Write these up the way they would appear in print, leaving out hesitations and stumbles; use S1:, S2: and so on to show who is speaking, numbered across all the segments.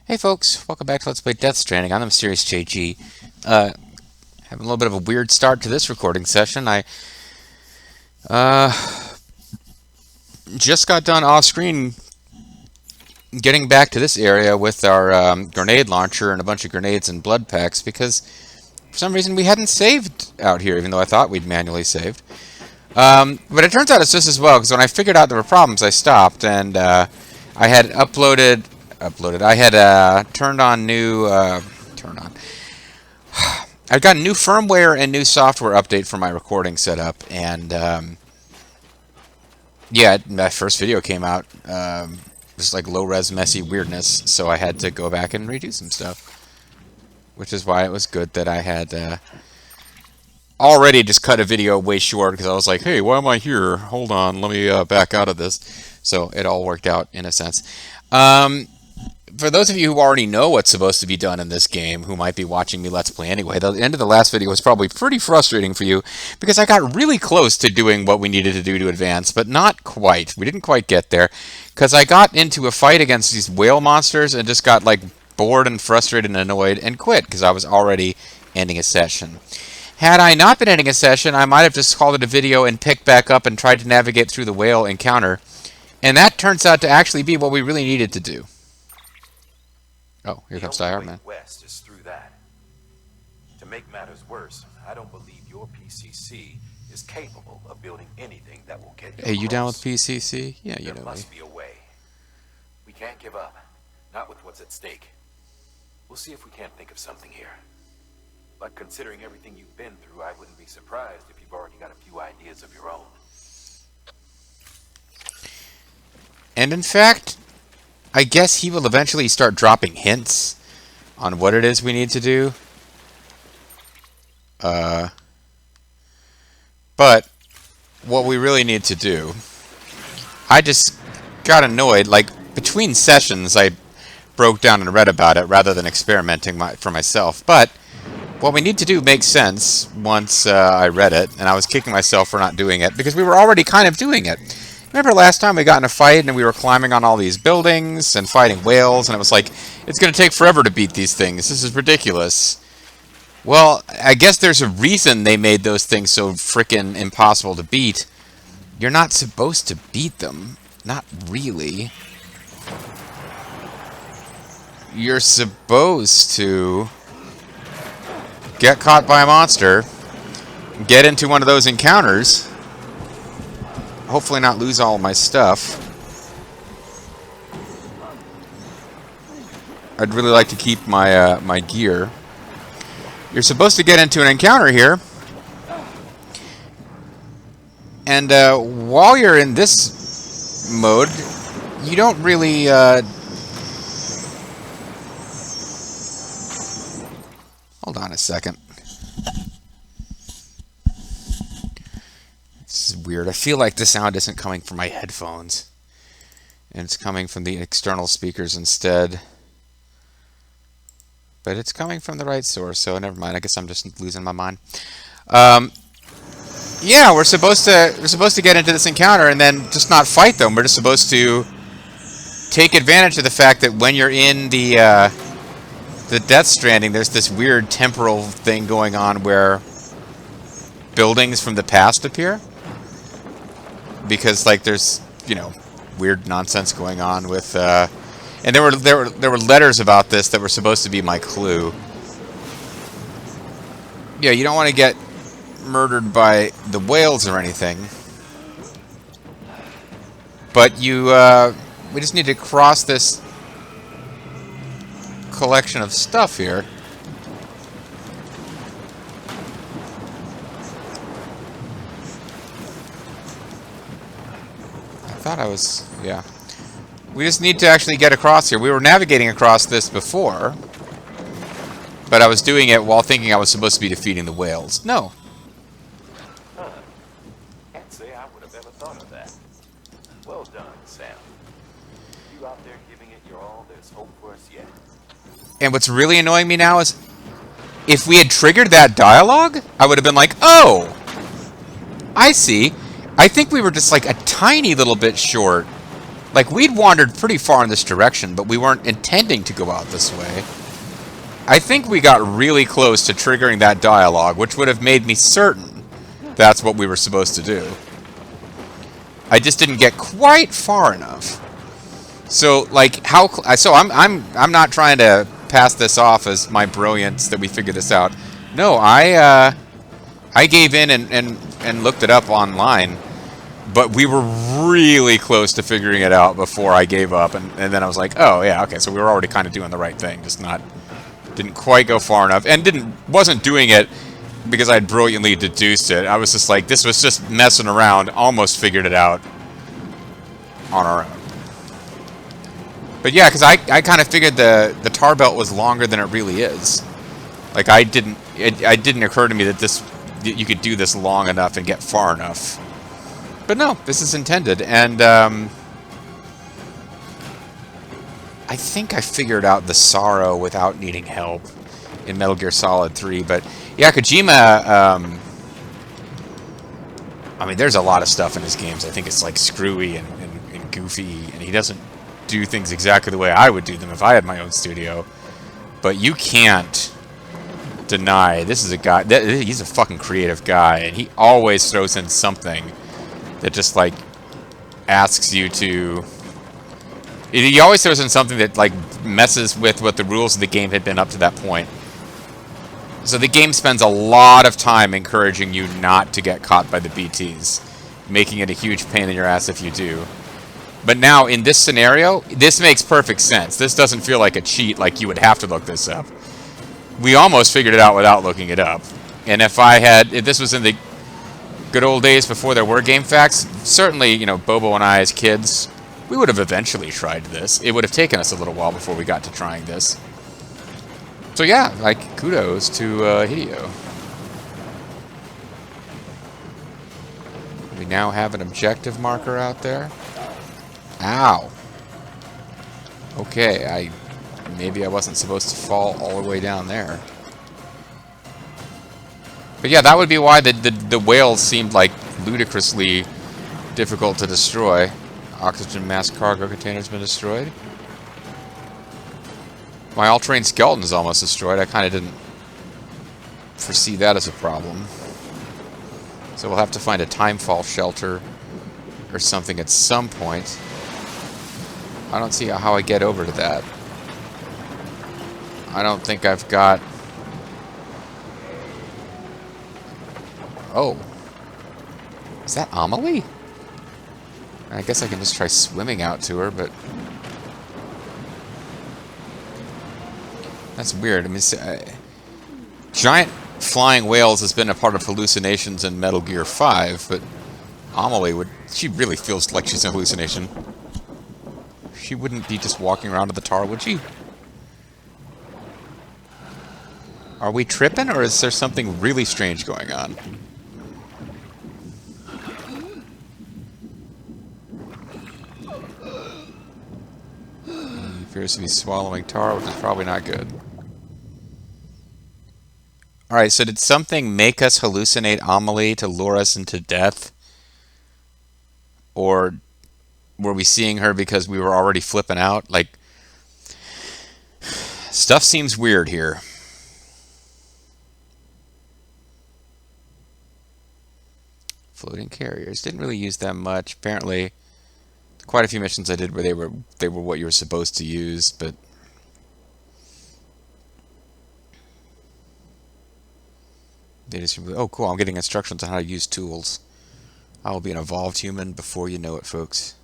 S1: Hey folks, welcome back to Let's Play Death Stranding. I'm the Mysterious JG. Having a little bit of a weird start to this recording session. I just got done off-screen getting back to this area with our grenade launcher and a bunch of grenades and blood packs because for some reason we hadn't saved out here, even though I thought we'd manually saved. But it turns out it's just as well, because when I figured out there were problems, I stopped, and I had I had turned on new, I've got new firmware and new software update for my recording setup, and yeah, that first video came out, just like low-res messy weirdness, so I had to go back and redo some stuff, which is why it was good that I had already just cut a video way short, because I was like, hey, why am I here? Hold on, let me back out of this. So it all worked out in a sense. For those of you who already know what's supposed to be done in this game, who might be watching me Let's Play anyway, the end of the last video was probably pretty frustrating for you, because I got really close to doing what we needed to do to advance, but not quite. We didn't quite get there, because I got into a fight against these whale monsters and just got, like, bored and frustrated and annoyed and quit, because I was already ending a session. Had I not been ending a session, I might have just called it a video and picked back up and tried to navigate through the whale encounter, and that turns out to actually be what we really needed to do. Oh, here comes Die Hard Man.
S2: West is through that. To make matters worse, I don't believe your PCC is capable of building anything that will get you.
S1: Hey, you down with
S2: across.
S1: PCC? Yeah, you
S2: There
S1: know me.
S2: must be a way. We can't give up. Not with what's at stake. We'll see if we can't think of something here. But considering everything you've been through, I wouldn't be surprised if you've already got a few ideas of your own.
S1: And in fact, I guess he will eventually start dropping hints on what it is we need to do. But what we really need to do, I just got annoyed. Like, between sessions, I broke down and read about it rather than experimenting for myself. But what we need to do makes sense once I read it, and I was kicking myself for not doing it, because we were already kind of doing it. Remember last time we got in a fight and we were climbing on all these buildings and fighting whales, and it was like, it's going to take forever to beat these things. This is ridiculous. Well, I guess there's a reason they made those things so frickin' impossible to beat. You're not supposed to beat them. Not really. You're supposed to get caught by a monster, get into one of those encounters, hopefully not lose all of my stuff. I'd really like to keep my my gear. You're supposed to get into an encounter here, and while you're in this mode, you don't really hold on a second. This is weird. I feel like the sound isn't coming from my headphones, and it's coming from the external speakers instead. But it's coming from the right source, so never mind. I guess I'm just losing my mind. Yeah, we're supposed to get into this encounter and then just not fight them. We're just supposed to take advantage of the fact that when you're in the Death Stranding, there's this weird temporal thing going on where buildings from the past appear. Because, like, there's, you know, weird nonsense going on with, and there were letters about this that were supposed to be my clue. Yeah, you don't want to get murdered by the whales or anything. But you, we just need to cross this collection of stuff here. I thought I was, yeah. We just need to actually get across here. We were navigating across this before, but I was doing it while thinking I was supposed to be defeating the whales. No.
S2: Huh. Can't say I would have ever thought of that. Well done, Sam. You out there giving it your all, there's hope for us yet.
S1: And what's really annoying me now is, if we had triggered that dialogue, I would have been like, oh, I see. I think we were just like a tiny little bit short. Like, we'd wandered pretty far in this direction, but we weren't intending to go out this way. I think we got really close to triggering that dialogue, which would have made me certain that's what we were supposed to do. I just didn't get quite far enough. So, like, I'm not trying to pass this off as my brilliance that we figured this out. No, I gave in and looked it up online, but we were really close to figuring it out before I gave up, and then I was like, oh yeah, okay, so we were already kind of doing the right thing, just didn't quite go far enough, and wasn't doing it because I had brilliantly deduced it. I was just like, this was just messing around, almost figured it out on our own. But yeah, because I kind of figured the tar belt was longer than it really is. Like, it didn't occur to me that you could do this long enough and get far enough. But no, this is intended, and I think I figured out the sorrow without needing help in Metal Gear Solid 3. But yeah, Kojima, I mean, there's a lot of stuff in his games. I think it's like screwy and goofy, and he doesn't do things exactly the way I would do them if I had my own studio. But you can't deny this is a guy, he's a fucking creative guy, and he always throws in something that just, like, asks you to... He always throws in something that, like, messes with what the rules of the game had been up to that point. So the game spends a lot of time encouraging you not to get caught by the BTs, making it a huge pain in your ass if you do. But now, in this scenario, this makes perfect sense. This doesn't feel like a cheat, like you would have to look this up. We almost figured it out without looking it up. And if this was in the good old days before there were game facts, certainly, you know, Bobo and I as kids, we would have eventually tried this. It would have taken us a little while before we got to trying this. So yeah, like, kudos to Hideo. We now have an objective marker out there. Ow. Okay, maybe I wasn't supposed to fall all the way down there. But yeah, that would be why the whales seemed like ludicrously difficult to destroy. Oxygen mass cargo container's been destroyed. My all-terrain skeleton is almost destroyed. I kind of didn't foresee that as a problem. So we'll have to find a timefall shelter or something at some point. I don't see how I get over to that. I don't think I've got... Oh. Is that Amelie? I guess I can just try swimming out to her, but... That's weird. I mean, giant flying whales has been a part of hallucinations in Metal Gear 5, but Amelie she really feels like she's a hallucination. She wouldn't be just walking around in the tar, would she? Are we tripping, or is there something really strange going on? He appears to be swallowing tar, which is probably not good. Alright, so did something make us hallucinate Amelie to lure us into death? Or were we seeing her because we were already flipping out? Like, stuff seems weird here. Floating carriers. Didn't really use them much. Apparently, quite a few missions I did where they were what you were supposed to use, but they just oh cool, I'm getting instructions on how to use tools. I will be an evolved human before you know it, folks.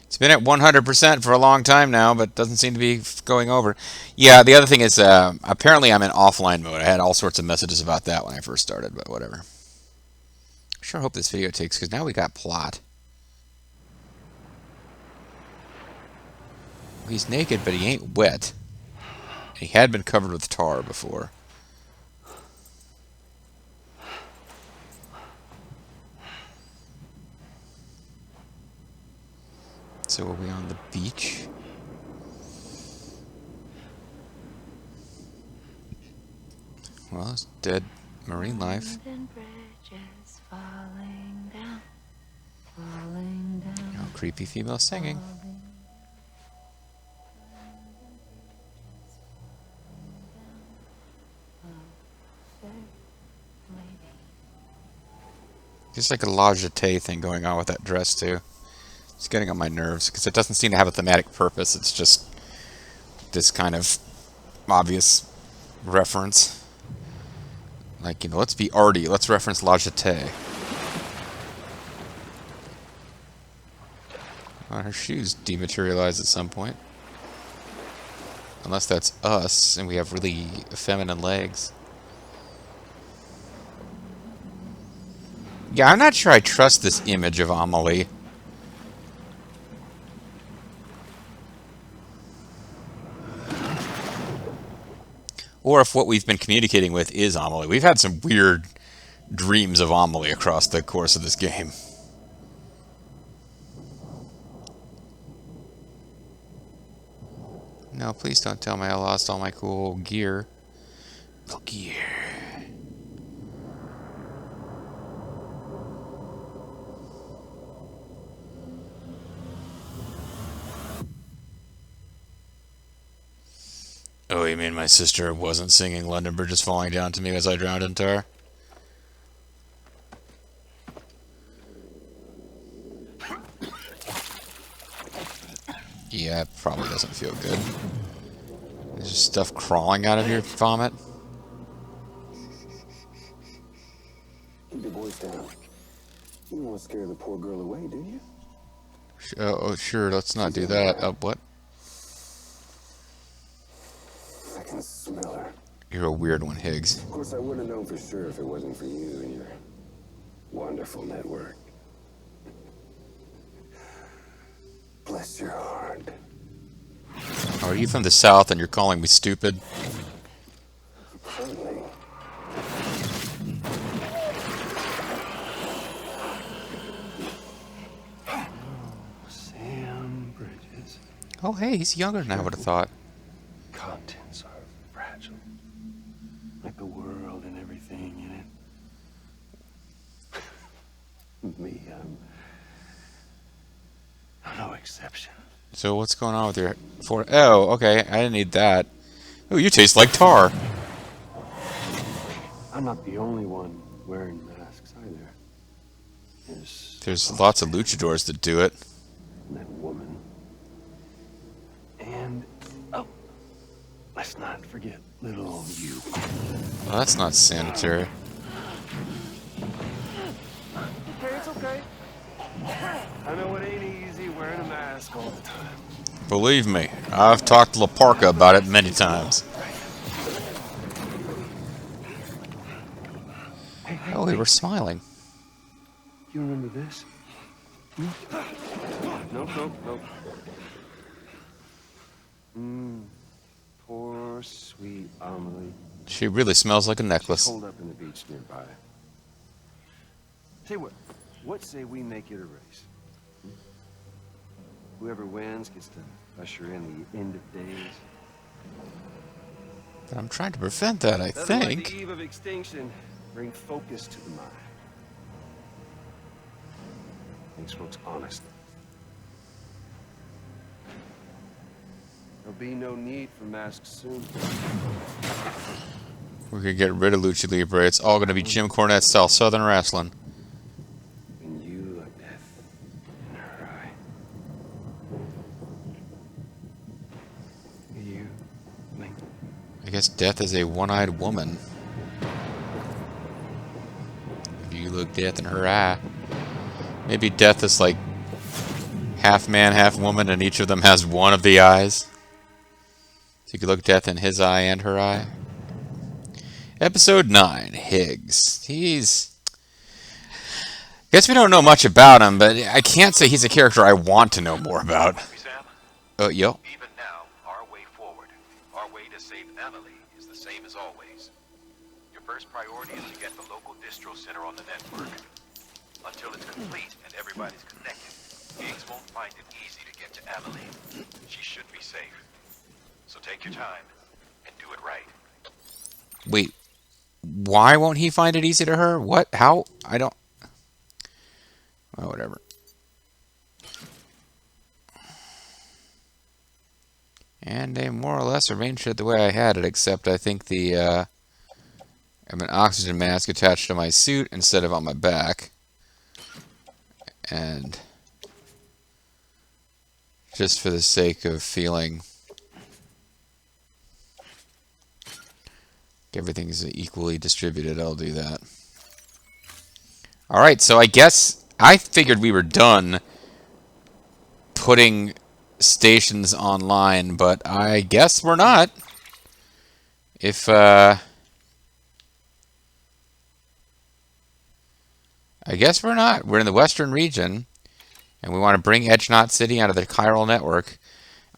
S1: It's been at 100% for a long time now, but doesn't seem to be going over. Yeah, the other thing is, apparently I'm in offline mode. I had all sorts of messages about that when I first started, but whatever. Sure hope this video takes, because now we got plot. He's naked, but he ain't wet. He had been covered with tar before. So are we on the beach? Well, it's dead marine life. Oh, creepy female singing. There's like a la jetée thing going on with that dress too. It's getting on my nerves because it doesn't seem to have a thematic purpose. It's just this kind of obvious reference. Like, let's be arty. Let's reference la jetée. Her shoes dematerialize at some point. Unless that's us and we have really feminine legs. Yeah, I'm not sure I trust this image of Amelie. Or if what we've been communicating with is Amelie. We've had some weird dreams of Amelie across the course of this game. No, please don't tell me I lost all my cool gear. The gear. Oh, you mean my sister wasn't singing London Bridge is Falling Down to me as I drowned in tar? Yeah, it probably doesn't feel good. There's just stuff crawling out of your vomit.
S3: Keep your voice down. You don't want to scare the poor girl away, do you?
S1: Oh, sure, let's not do that. What?
S3: I can smell her.
S1: You're a weird one, Higgs.
S3: Of course, I wouldn't have known for sure if it wasn't for you and your wonderful network. Bless your heart.
S1: Oh, are you from the South and you're calling me stupid?
S3: Certainly. Sam Bridges.
S1: Oh, hey, he's younger than I would have thought.
S3: Contents are fragile. Like the world and everything in it. Me, I'm no exception.
S1: So what's going on with your... Oh, okay, I didn't need that. Oh, you taste like tar.
S3: I'm not the only one wearing masks either.
S1: There's lots of luchadors that do it.
S3: That woman. And, oh, let's not forget little old you.
S1: Well, that's not sanitary.
S3: Okay, it's okay. I know it ain't easy wearing a mask all the time.
S1: Believe me, I've talked to La Parka about it many times. Oh, we were smiling.
S3: You remember this? Nope. Poor, sweet Amelie.
S1: She really smells like a necklace.
S3: Hold up in the beach nearby. Tell you what say we make it a race? Whoever wins gets to usher in the end of days.
S1: But I'm trying to prevent that, I
S3: Doesn't like
S1: think.
S3: the eve of extinction bring focus to the mind. Makes folks honest. There'll be no need for masks soon.
S1: We're gonna get rid of Lucha Libre. It's all gonna be Jim Cornette style Southern wrestling.
S3: And you like death in her eye. You blink.
S1: I guess death is a one-eyed woman. If you look death in her eye. Maybe death is like half man, half woman, and each of them has one of the eyes. So you could look death in his eye and her eye. Episode 9, Higgs. Guess we don't know much about him, but I can't say he's a character I want to know more about.
S2: Sam?
S1: Yo.
S2: Even now, our way forward, our way to save Emily is the same as always. Your first priority is to get the local distro center on the network. Until it's complete and everybody's connected, Higgs won't find it easy to get to Emily. She should be safe. So take your time and do it right.
S1: Wait. Why won't he find it easy to her? What? How? I don't... Oh, whatever. And they more or less arranged it the way I had it, except I think the I have an oxygen mask attached to my suit instead of on my back. And just for the sake of feeling everything's equally distributed, I'll do that. Alright, so I guess I figured we were done putting stations online, but I guess we're not. If, I guess we're not. We're in the western region, and we want to bring Edge Knot City onto the chiral network.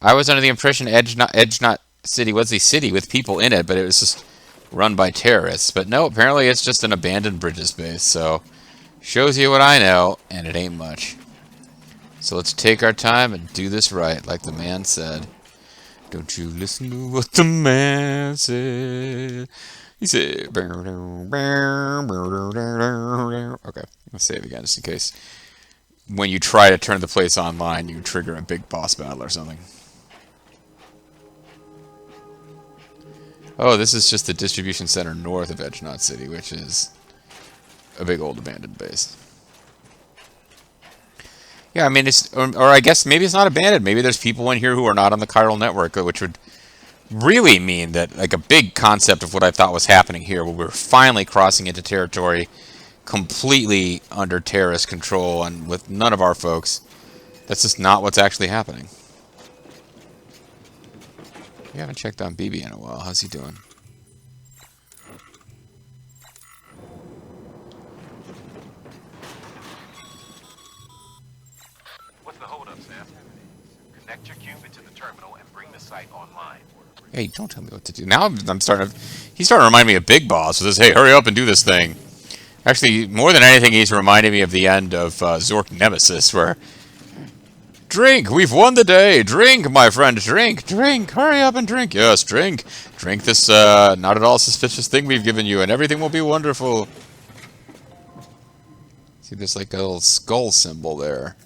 S1: I was under the impression Edge Knot City was a city with people in it, but it was just run by terrorists. But no, apparently it's just an abandoned bridges base, so shows you what I know, and it ain't much. So let's take our time and do this right, like the man said. Don't you listen to what the man said. He said... Okay, let's save again just in case. When you try to turn the place online, you trigger a big boss battle or something. Oh, this is just the distribution center north of Edge Knot City, which is a big old abandoned base. Yeah, I mean, it's... Or I guess maybe it's not abandoned. Maybe there's people in here who are not on the chiral network, which would really mean that, like, a big concept of what I thought was happening here, where we're finally crossing into territory completely under terrorist control and with none of our folks. That's just not what's actually happening. We haven't checked on BB in a while. How's he doing?
S2: What's the holdup, Sam? Connect your qubit to the terminal and bring the site online.
S1: Hey, don't tell me what to do. Now I'm starting to... He's starting to remind me of Big Boss. With this, hey, hurry up and do this thing. Actually, more than anything, he's reminding me of the end of Zork Nemesis, where... Drink! We've won the day! Drink, my friend! Drink! Drink! Hurry up and drink! Yes, drink! Drink this, not at all suspicious thing we've given you, and everything will be wonderful. See, there's like a little skull symbol there.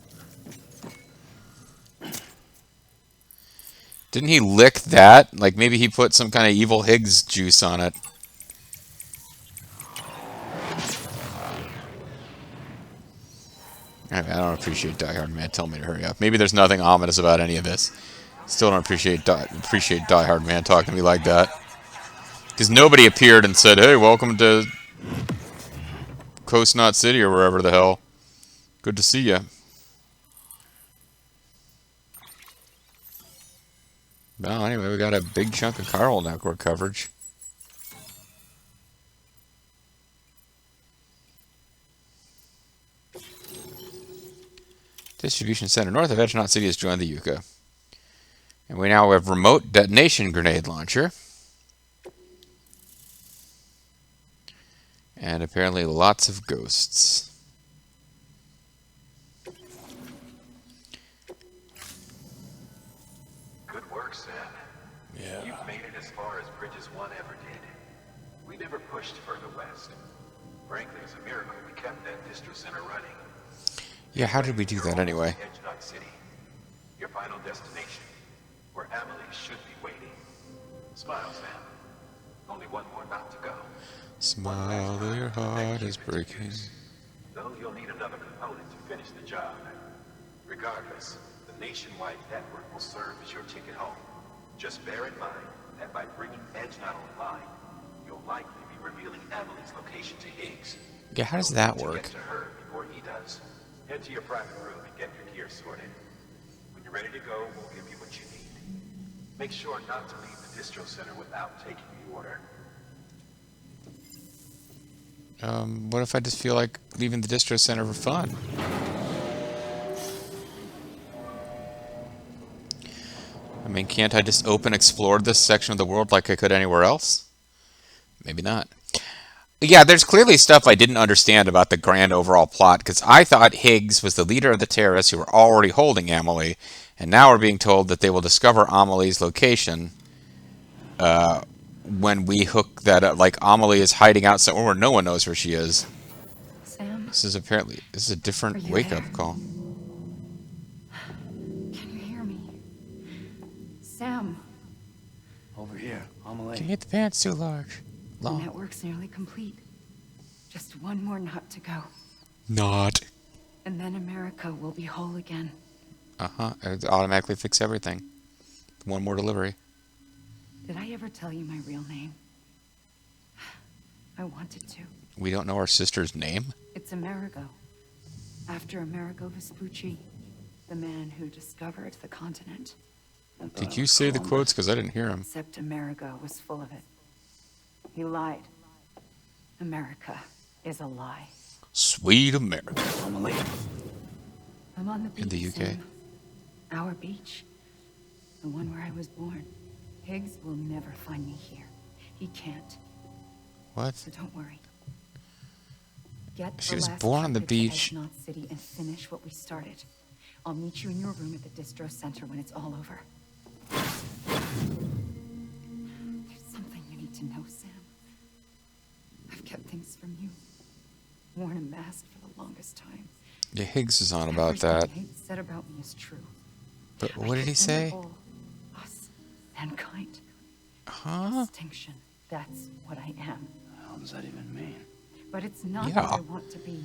S1: Didn't he lick that? Like, maybe he put some kind of evil Higgs juice on it. I don't appreciate Die Hard Man telling me to hurry up. Maybe there's nothing ominous about any of this. Still don't appreciate Die Hard Man talking to me like that. Because nobody appeared and said, hey, welcome to Coast Knot City or wherever the hell. Good to see you. Well, anyway, we got a big chunk of chiral network coverage. Distribution center north of Edge Knot City has joined the Yucca. And we now have remote detonation grenade launcher. And apparently lots of ghosts.
S2: Good work, Sam.
S1: Yeah.
S2: You've made it as far as Bridges 1 ever did. We never pushed further west. Frankly, it's a miracle we kept that distro center running.
S1: Yeah, how did we do that anyway?
S2: Edge Knot City, your final destination, where Amelie should be waiting. Smile, Sam. Only one more knot to go.
S1: Smile, though your heart is breaking.
S2: Though you'll need another component to finish the job. Regardless, the nationwide network will serve as your ticket home. Just bear in mind that by bringing Edge Knot online, you'll likely be revealing Amelie's location to Higgs.
S1: Yeah, how does that
S2: To
S1: work?
S2: get to her before he does. Head to your private room and get your gear sorted. When you're ready to go, we'll give you what you need. Make sure not to leave the distro center without taking the order.
S1: What if I just feel like leaving the distro center for fun? I mean, can't I just explore this section of the world like I could anywhere else? Maybe not. Yeah, there's clearly stuff I didn't understand about the grand overall plot, because I thought Higgs was the leader of the terrorists who were already holding Amelie, and now we're being told that they will discover Amelie's location when we hook that up. Like, Amelie is hiding out somewhere where no one knows where she is.
S4: Sam,
S1: This is a different
S4: Are you
S1: wake-up
S4: there?
S1: call.
S4: can you hear me? Sam,
S3: here. I'm late.
S1: Can you get the pants too large?
S4: The
S1: Long.
S4: network's nearly complete. Just one more knot to go.
S1: Not.
S4: And then America will be whole again.
S1: Uh-huh. It automatically fix everything. One more delivery.
S4: Did I ever tell you my real name? I wanted to.
S1: We don't know our sister's name?
S4: It's Amerigo. After Amerigo Vespucci, the man who discovered the continent.
S1: Did you say the quotes? Because I didn't hear them.
S4: Except Amerigo was full of it. He lied. America is a lie.
S1: Sweet America.
S3: I'm late.
S4: I'm on the beach.
S1: In the UK?
S4: Sam. Our beach. The one where I was born. Higgs will never find me here. He can't.
S1: What?
S4: So don't worry. Get
S1: She
S4: the
S1: was
S4: last
S1: born on the
S4: ticket to
S1: beach.
S4: Knot City and finish what we started. I'll meet you in your room at the distro center when it's all over. There's something you need to know, Sam. I've kept things from you. Worn a mask for the longest time.
S1: Yeah, Higgs is on about
S4: Everything
S1: that.
S4: Higgs said about me is true.
S1: But
S4: I
S1: what did he
S4: could
S1: say?
S4: end it all. Us, mankind.
S1: Huh?
S4: Extinction. That's what I am.
S3: How does that even mean?
S4: But it's not
S1: Yeah.
S4: what I want to be.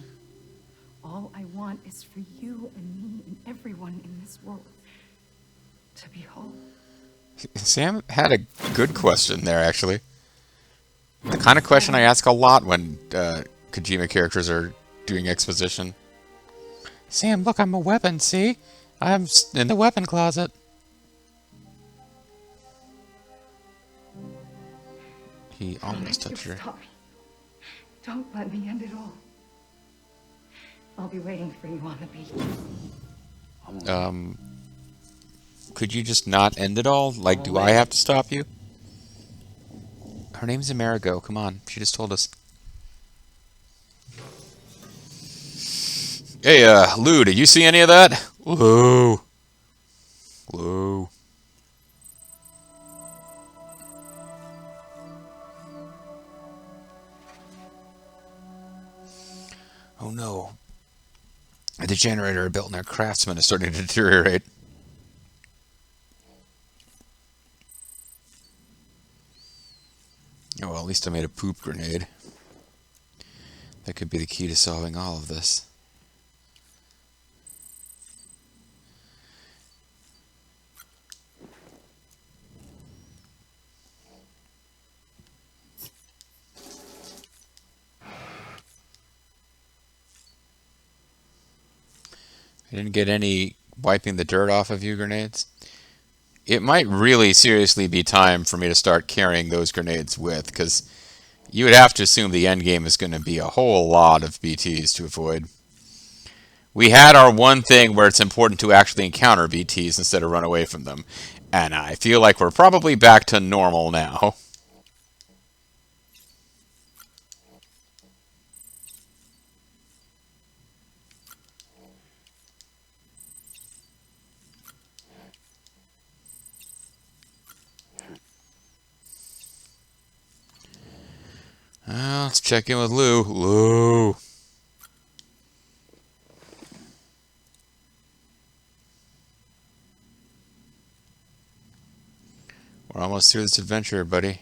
S4: All I want is for you and me and everyone in this world to be whole.
S1: Sam had a good question there, actually. The kind of question I ask a lot when Kojima characters are doing exposition. Sam, look, I'm a weapon, see? I'm in the weapon closet. He almost touched her.
S4: Stop me. Don't let me end it all. I'll be waiting for you on the beach.
S1: Could you just not end it all? Like, do I have to stop you? Her name's Amerigo. Come on. She just told us. Hey, Lou, did you see any of that? Lou. Lou. Oh no. The generator built in their Craftsman is starting to deteriorate. Oh, well, at least I made a poop grenade. That could be the key to solving all of this. I didn't get any wiping the dirt off of you grenades. It might really seriously be time for me to start carrying those grenades with, because you would have to assume the end game is going to be a whole lot of BTs to avoid. We had our one thing where it's important to actually encounter BTs instead of run away from them, and I feel like we're probably back to normal now. Let's check in with Lou. Lou. We're almost through this adventure, buddy.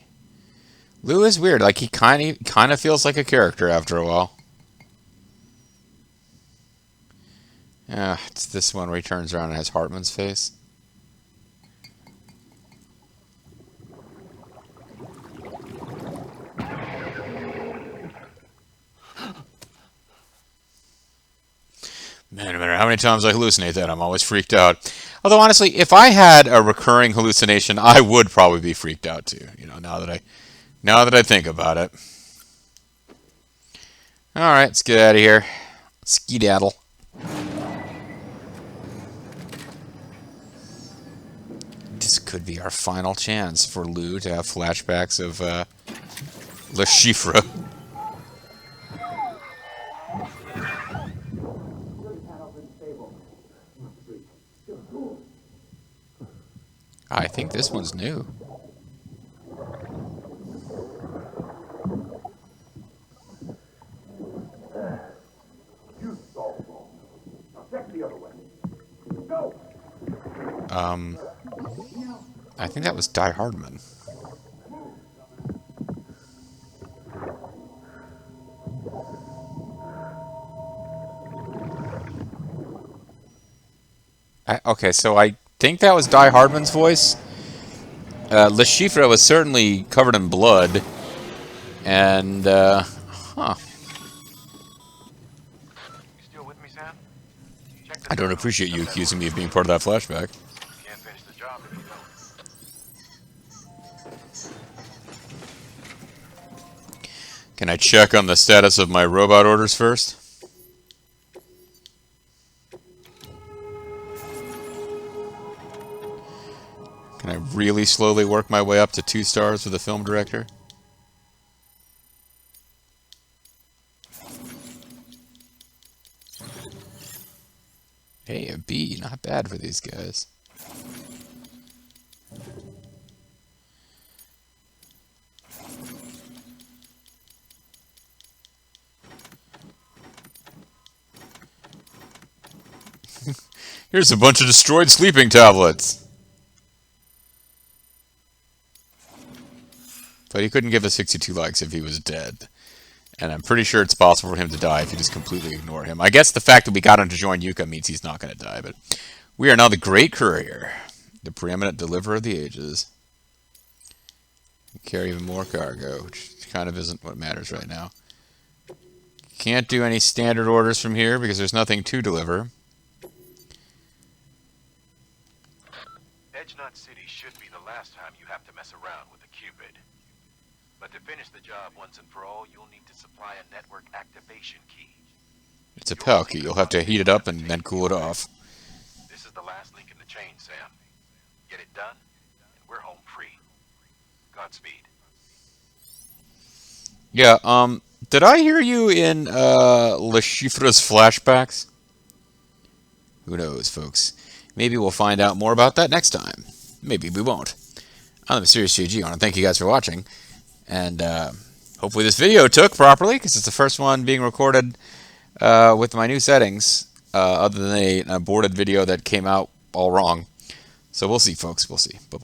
S1: Lou is weird. Like, he kind of feels like a character after a while. Yeah, it's this one where he turns around and has Hartman's face. Man, no matter how many times I hallucinate that, I'm always freaked out. Although, honestly, if I had a recurring hallucination, I would probably be freaked out too. You know, now that I think about it. All right, let's get out of here. Skedaddle. This could be our final chance for Lou to have flashbacks of Le Chiffre. I think this one's new. I think that was Die Hardman. Okay, so I think that was Die Hardman's voice. Le Chiffre was certainly covered in blood, and huh.
S2: You still with me, Sam? Check the
S1: I don't
S2: terminal.
S1: appreciate you accusing me of being part of that flashback.
S2: Can't finish the job if you don't.
S1: Can I check on the status of my robot orders first? Can I really slowly work my way up to 2 stars with a film director? Hey, a B, not bad for these guys. Here's a bunch of destroyed sleeping tablets. But he couldn't give us 62 likes if he was dead. And I'm pretty sure it's possible for him to die if you just completely ignore him. I guess the fact that we got him to join Yuka means he's not going to die, but we are now the Great Courier, the preeminent deliverer of the ages. We carry even more cargo, which kind of isn't what matters right now. Can't do any standard orders from here because there's nothing to deliver.
S2: Edgenut City should be the last time you have to mess around with the Cupid. But to finish the job once and for all, you'll need to supply a network activation key.
S1: It's a PAL key. You'll have to heat it up and then cool it off.
S2: This is the last link in the chain, Sam. Get it done, and we're home free. Godspeed.
S1: Yeah, did I hear you in, Le Chiffre's flashbacks? Who knows, folks? Maybe we'll find out more about that next time. Maybe we won't. I'm the Mysterious JG. I want to thank you guys for watching. And hopefully this video took properly, because it's the first one being recorded with my new settings, other than an aborted video that came out all wrong. So we'll see, folks. We'll see. Bye-bye.